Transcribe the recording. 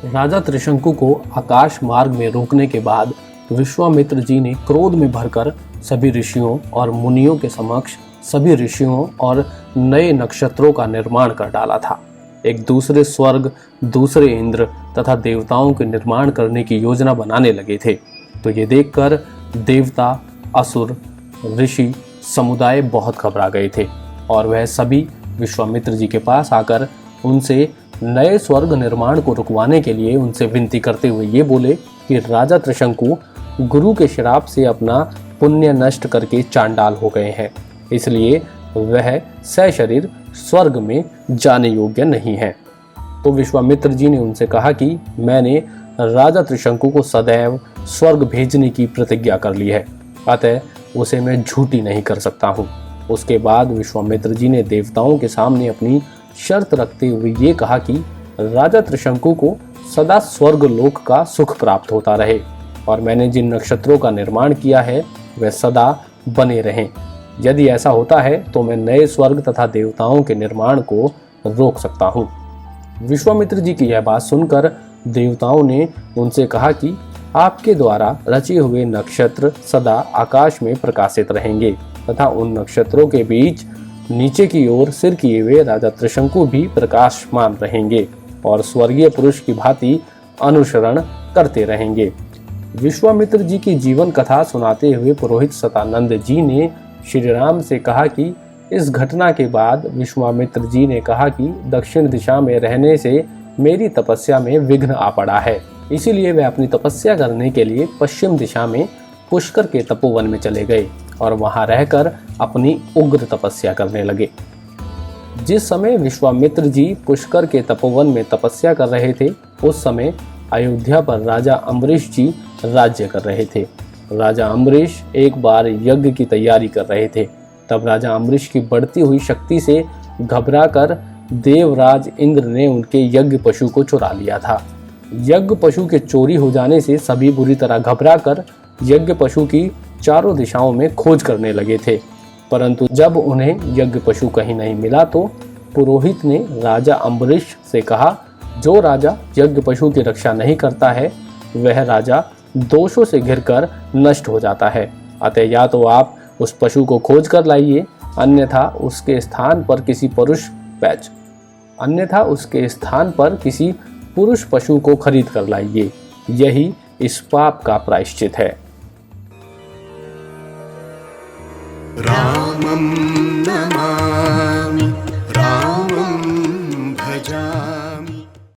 राजा त्रिशंकु को आकाश मार्ग में रोकने के बाद विश्वामित्र जी ने क्रोध में भरकर सभी ऋषियों और मुनियों के समक्ष सभी ऋषियों और नए नक्षत्रों का निर्माण कर डाला था। एक दूसरे स्वर्ग, दूसरे इंद्र तथा देवताओं के निर्माण करने की योजना बनाने लगे थे। तो ये देखकर देवता, असुर, ऋषि समुदाय बहुत घबरा गए थे और वह सभी विश्वामित्र जी के पास आकर उनसे नए स्वर्ग निर्माण को रुकवाने के लिए उनसे विनती करते हुए ये बोले कि राजा त्रिशंकु गुरु के श्राप से अपना पुण्य नष्ट करके चांडाल हो गए हैं, इसलिए वह सशरीर स्वर्ग में जाने योग्य नहीं है। तो विश्वामित्र जी ने उनसे कहा कि मैंने राजा त्रिशंकु को सदैव स्वर्ग भेजने की प्रतिज्ञा कर ली है, अतः उसे मैं झूठी नहीं कर सकता हूँ। उसके बाद विश्वामित्र जी ने देवताओं के सामने अपनी शर्त रखते हुए ये कहा कि राजा त्रिशंकु को सदा स्वर्ग लोक का सुख प्राप्त होता रहे और मैंने जिन नक्षत्रों का निर्माण किया है वे सदा बने रहें। यदि ऐसा होता है तो मैं नए स्वर्ग तथा देवताओं के निर्माण को रोक सकता हूँ। विश्वामित्र जी की यह बात सुनकर देवताओं ने उनसे कहा कि आपके द्वारा रचे हुए नक्षत्र सदा आकाश में प्रकाशित रहेंगे तथा उन नक्षत्रों के बीच नीचे की ओर सिर किए हुए राजा त्रिशंकु भी प्रकाशमान रहेंगे और स्वर्गीय पुरुष की भांति अनुसरण करते रहेंगे। विश्वामित्र जी की जीवन कथा सुनाते हुए पुरोहित सतानंद जी ने श्री राम से कहा कि इस घटना के बाद विश्वामित्र जी ने कहा कि दक्षिण दिशा में रहने से मेरी तपस्या में विघ्न आ पड़ा है, इसीलिए वे अपनी तपस्या करने के लिए पश्चिम दिशा में पुष्कर के तपोवन में चले गए और वहां रहकर अपनी उग्र तपस्या करने लगे। जिस समय विश्वामित्र जी पुष्कर के तपोवन में तपस्या कर रहे थे उस समय अयोध्या पर राजा अम्बरीश जी राज्य कर रहे थे। राजा अम्बरीश एक बार यज्ञ की तैयारी कर रहे थे। तब राजा अम्बरीश की बढ़ती हुई शक्ति से घबराकर देवराज इंद्र ने उनके यज्ञ पशु को चुरा लिया था। यज्ञ पशु के चोरी हो जाने से सभी बुरी तरह घबराकर यज्ञ पशु की चारों दिशाओं में खोज करने लगे थे, परंतु जब उन्हें यज्ञ पशु कहीं नहीं मिला तो पुरोहित ने राजा अम्बरीश से कहा, जो राजा यज्ञ पशु की रक्षा नहीं करता है वह राजा दोषों से घिरकर नष्ट हो जाता है। अतः या तो आप उस पशु को खोज कर लाइए, अन्यथा उसके स्थान पर किसी पुरुष पशु को खरीद कर लाइए। यही इस पाप का प्रायश्चित है। रामं